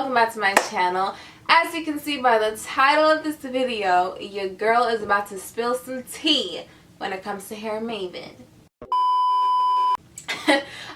welcome back to my channel. As you can see by the title of this video, your girl is about to spill some tea when it comes to hair Mayvenn.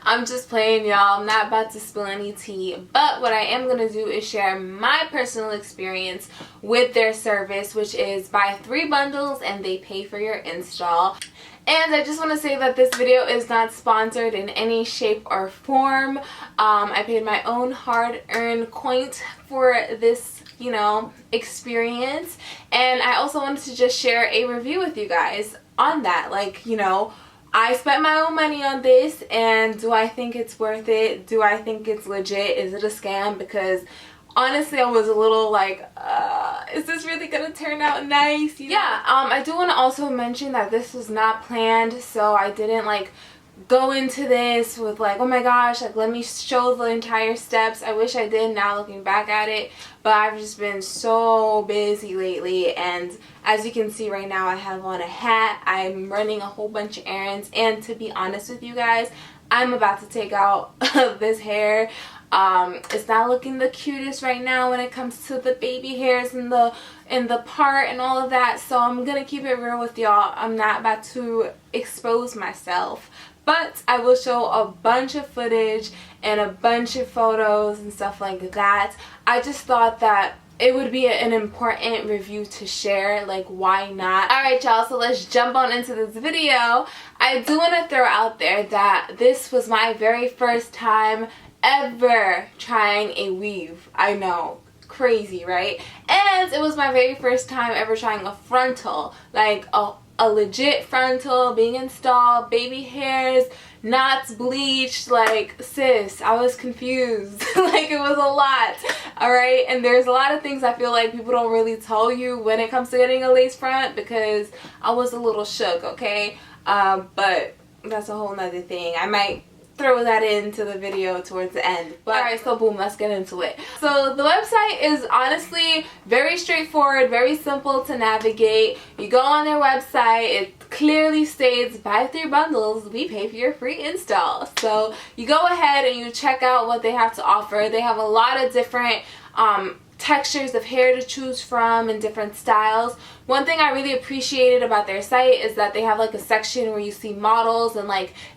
I'm just playing, y'all. I'm not about to spill any tea, but what I am going to do is share my personal experience with their service, which is buy 3 bundles and they pay for your install. And I just want to say that this video is not sponsored in any shape or form. I paid my own hard-earned coin for this, experience. And I also wanted to just share a review with you guys on that. I spent my own money on this, and do I think it's worth it? Do I think it's legit? Is it a scam? Because honestly, I was a little like, is this really gonna turn out nice? Yeah, I do want to also mention that this was not planned, so I didn't go into this with oh my gosh, let me show the entire steps. I wish I did now looking back at it, but I've just been so busy lately, and as you can see right now, I have on a hat. I'm running a whole bunch of errands, and to be honest with you guys, I'm about to take out this hair. It's not looking the cutest right now when it comes to the baby hairs and the part and all of that, so I'm gonna keep it real with y'all. I'm not about to expose myself, but I will show a bunch of footage and a bunch of photos and stuff like that. I just thought that it would be an important review to share. Why not? Alright, y'all, so let's jump on into this video. I do want to throw out there that this was my very first time ever trying a weave. I know, crazy, right? And it was my very first time ever trying a frontal, a legit frontal being installed, baby hairs, knots bleached. Sis, I was confused. It was a lot. Alright, and there's a lot of things I feel like people don't really tell you when it comes to getting a lace front, because I was a little shook, okay? But that's a whole nother thing. I might throw that into the video towards the end. But alright, so boom, let's get into it. So the website is honestly very straightforward, very simple to navigate. You go on their website, it clearly states buy 3 bundles, we pay for your free install. So you go ahead and you check out what they have to offer. They have a lot of different textures of hair to choose from and different styles. One thing I really appreciated about their site is that they have a section where you see models and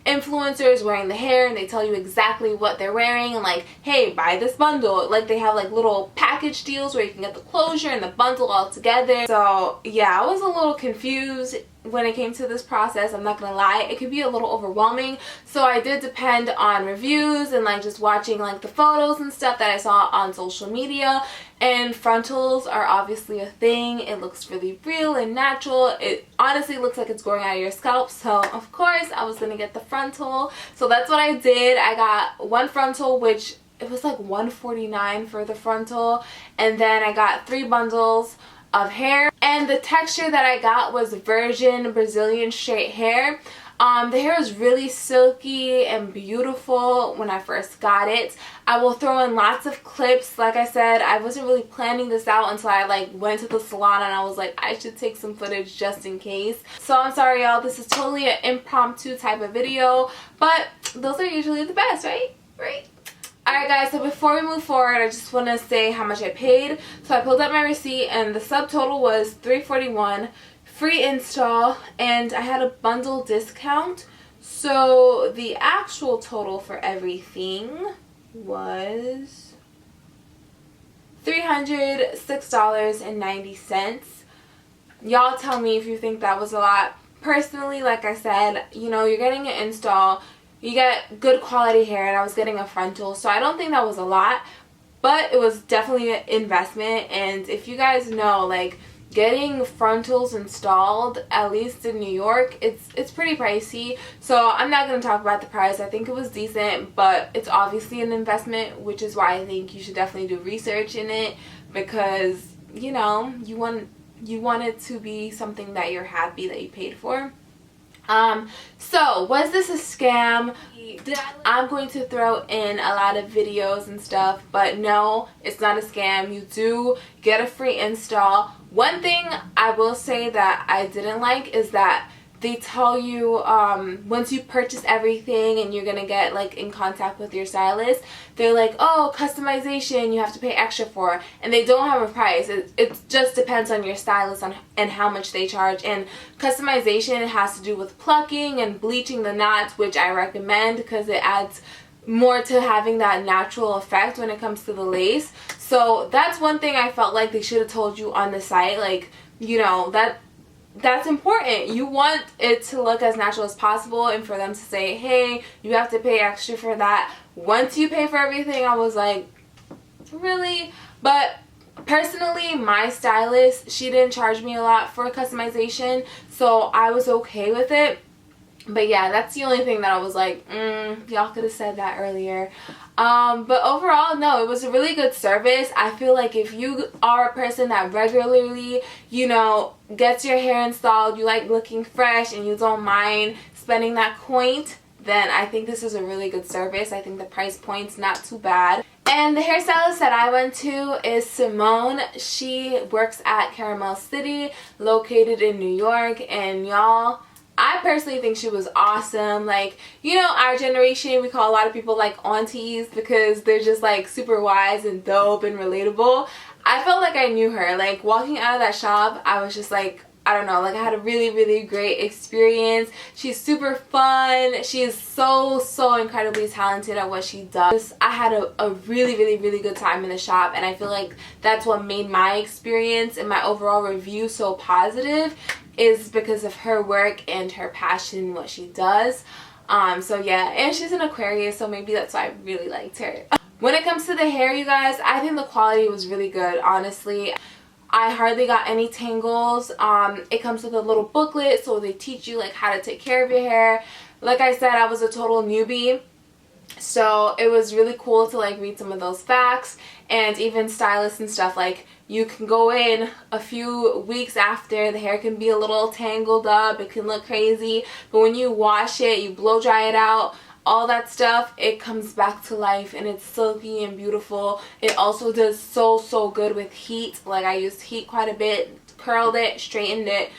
influencers wearing the hair, and they tell you exactly what they're wearing and hey, buy this bundle. They have little package deals where you can get the closure and the bundle all together. So yeah, I was a little confused when it came to this process. I'm not gonna lie, it could be a little overwhelming, so I did depend on reviews and just watching the photos and stuff that I saw on social media. And frontals are obviously a thing. It looks really real and natural. It honestly looks like it's growing out of your scalp, so of course I was gonna get the frontal. So that's what I did. I got 1 frontal, which it was $149 for the frontal, and then I got 3 bundles of hair, and the texture that I got was virgin Brazilian straight hair. The hair is really silky and beautiful when I first got it. I will throw in lots of clips. Like I said, I wasn't really planning this out until I went to the salon, and I was I should take some footage just in case. So I'm sorry, y'all, this is totally an impromptu type of video, but those are usually the best, right? Alright guys, so before we move forward, I just want to say how much I paid. So I pulled up my receipt, and the subtotal was $341, free install, and I had a bundle discount. So the actual total for everything was $306.90. Y'all tell me if you think that was a lot. Personally, like I said, you're getting an install, you get good quality hair, and I was getting a frontal, so I don't think that was a lot, but it was definitely an investment. And if you guys know, getting frontals installed, at least in New York, it's pretty pricey. So I'm not going to talk about the price. I think it was decent, but it's obviously an investment, which is why I think you should definitely do research in it, because you want it to be something that you're happy that you paid for. So was this a scam? I'm going to throw in a lot of videos and stuff, but no, it's not a scam. You do get a free install. One thing I will say that I didn't like is that they tell you once you purchase everything and you're gonna get like in contact with your stylist, they're like, oh, customization you have to pay extra for, and they don't have a price. It just depends on your stylist and how much they charge. And customization has to do with plucking and bleaching the knots, which I recommend because it adds more to having that natural effect when it comes to the lace. So that's one thing I felt like they should have told you on the site, like, you know, that's important. You want it to look as natural as possible, and for them to say, hey, you have to pay extra for that once you pay for everything, I was like, really? But personally, my stylist, she didn't charge me a lot for customization, so I was okay with it. But yeah, that's the only thing that I was like, y'all could have said that earlier. But overall, no, it was a really good service. I feel like if you are a person that regularly, you know, gets your hair installed, you like looking fresh, and you don't mind spending that coin, then I think this is a really good service. I think the price point's not too bad. And the hairstylist that I went to is Simone. She works at Caramel City, located in New York, and y'all, I personally think she was awesome. Like, you know, our generation, we call a lot of people like aunties because they're just like super wise and dope and relatable. I felt like I knew her. Like, walking out of that shop, I was just like, I don't know, like I had a really, really great experience. She's super fun. She is so incredibly talented at what she does. I had a really, really good time in the shop, and I feel like that's what made my experience and my overall review so positive, is because of her work and her passion in what she does. So yeah, and she's an Aquarius, so maybe that's why I really liked her. When it comes to the hair, you guys, I think the quality was really good, honestly. I hardly got any tangles. It comes with a little booklet, so they teach you like how to take care of your hair. Like I said, I was a total newbie, so it was really cool to like read some of those facts. And even stylists and stuff, like, you can go in a few weeks after, the hair can be a little tangled up, it can look crazy, but when you wash it, you blow dry it out, all that stuff, it comes back to life and it's silky and beautiful. It also does so good with heat. Like, I used heat quite a bit, curled it, straightened it,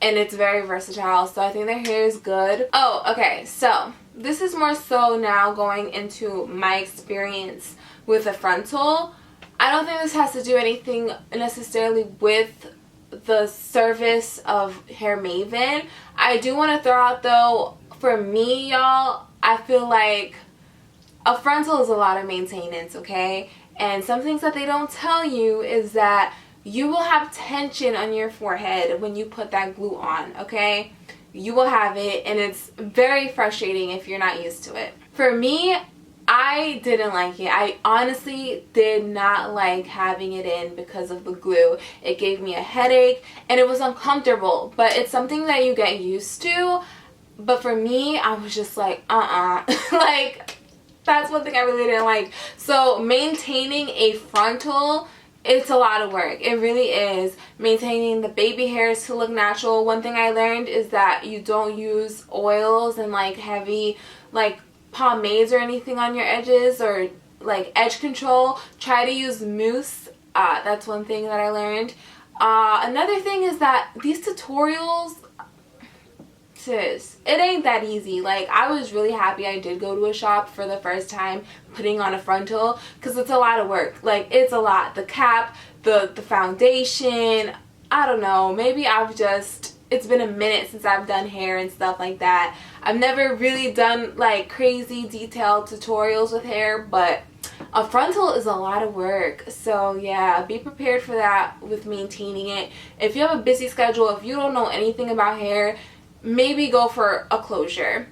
and it's very versatile. So I think their hair is good. Oh, okay, so this is more so now going into my experience with the frontal. I don't think this has to do anything necessarily with the service of Hair Mayvenn. I do want to throw out though, for me, y'all, I feel like a frontal is a lot of maintenance, okay? And some things that they don't tell you is that you will have tension on your forehead when you put that glue on, okay? You will have it, and it's very frustrating if you're not used to it. For me, I didn't like it. I honestly did not like having it in because of the glue. It gave me a headache and it was uncomfortable, but it's something that you get used to. But for me, I was just like, like, that's one thing I really didn't like. So maintaining a frontal, it's a lot of work. It really is. Maintaining the baby hairs to look natural. One thing I learned is that you don't use oils and like heavy like pomades or anything on your edges, or like edge control. Try to use mousse. That's one thing that I learned. Another thing is that these tutorials, sis, it ain't that easy. Like, I was really happy I did go to a shop for the first time putting on a frontal, because it's a lot of work. Like, it's a lot. The cap, the foundation, I don't know, maybe it's been a minute since I've done hair and stuff like that. I've never really done like crazy detailed tutorials with hair, but a frontal is a lot of work. So yeah, be prepared for that with maintaining it. If you have a busy schedule, if you don't know anything about hair, maybe go for a closure.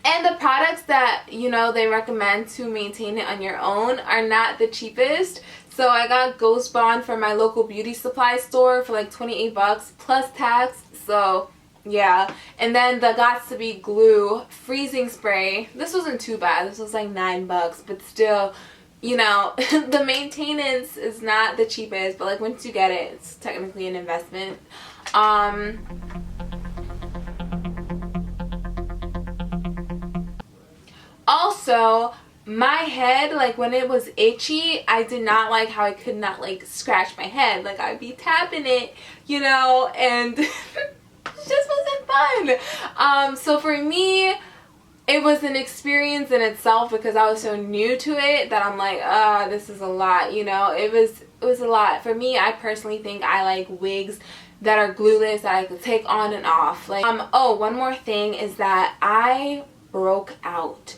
And the products that, you know, they recommend to maintain it on your own are not the cheapest. So I got Ghost Bond from my local beauty supply store for like 28 bucks plus tax. So yeah. And then the Gots to Be glue freezing spray. This wasn't too bad. This was like 9 bucks, but still, you know, the maintenance is not the cheapest, but like once you get it, it's technically an investment. Also, my head, like when it was itchy, I did not like how I could not like scratch my head. Like, I'd be tapping it, you know, and just wasn't fun. So for me, it was an experience in itself because I was so new to it that I'm like, this is a lot, you know. It was a lot. For me, I personally think I like wigs that are glueless, that I could take on and off. Like, oh, one more thing is that I broke out.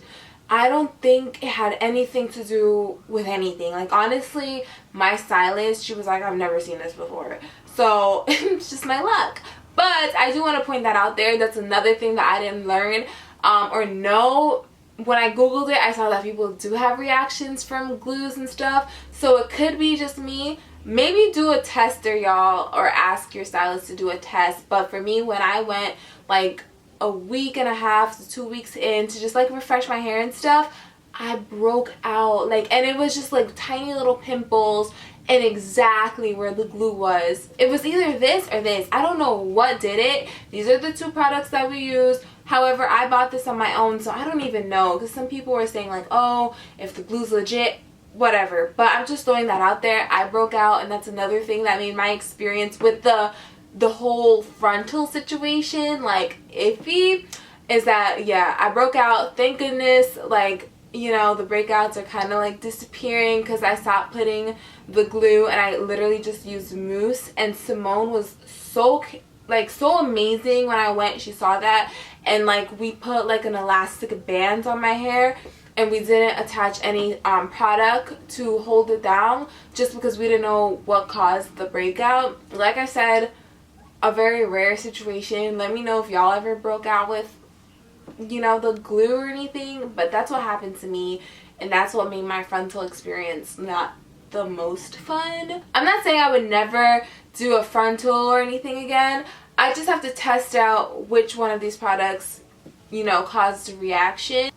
I don't think it had anything to do with anything. Like, honestly, my stylist, she was like, I've never seen this before. So it's just my luck. But I do want to point that out there. That's another thing that I didn't learn or know. When I googled it, I saw that people do have reactions from glues and stuff. So it could be just me. Maybe do a tester, y'all, or ask your stylist to do a test. But for me, when I went like a week and a half to 2 weeks in to just like refresh my hair and stuff, I broke out. Like, and it was just like tiny little pimples and exactly where the glue was. It was either this or this. I don't know what did it. These are the two products that we use. However, I bought this on my own, so I don't even know, because some people were saying like, oh, if the glue's legit, whatever. But I'm just throwing that out there. I broke out, and that's another thing that made my experience with the whole frontal situation like iffy, is that, yeah, I broke out. Thank goodness, like, you know, the breakouts are kind of like disappearing because I stopped putting the glue and I literally just used mousse. And Simone was so amazing when I went. She saw that, and like we put like an elastic band on my hair and we didn't attach any product to hold it down just because we didn't know what caused the breakout. Like I said, a very rare situation. Let me know if y'all ever broke out with, you know, the glue or anything, but that's what happened to me, and that's what made my frontal experience not the most fun. I'm not saying I would never do a frontal or anything again. I just have to test out which one of these products, you know, caused a reaction.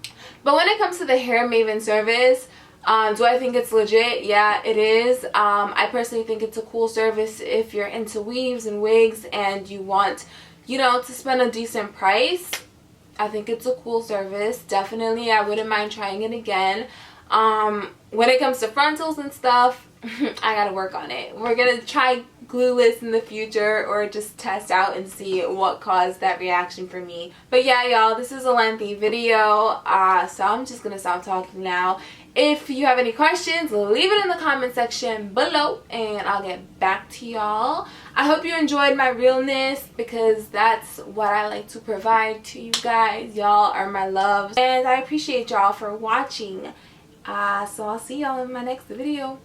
But when it comes to the hair Mayvenn service, do I think it's legit? Yeah, it is. I personally think it's a cool service if you're into weaves and wigs and you want, you know, to spend a decent price. I think it's a cool service. Definitely, I wouldn't mind trying it again. When it comes to frontals and stuff, I gotta work on it. We're gonna try glueless in the future, or just test out and see what caused that reaction for me. But yeah, y'all, this is a lengthy video, so I'm just gonna stop talking now. If you have any questions, leave it in the comment section below and I'll get back to y'all. I hope you enjoyed my realness, because that's what I like to provide to you guys. Y'all are my loves, and I appreciate y'all for watching. So I'll see y'all in my next video.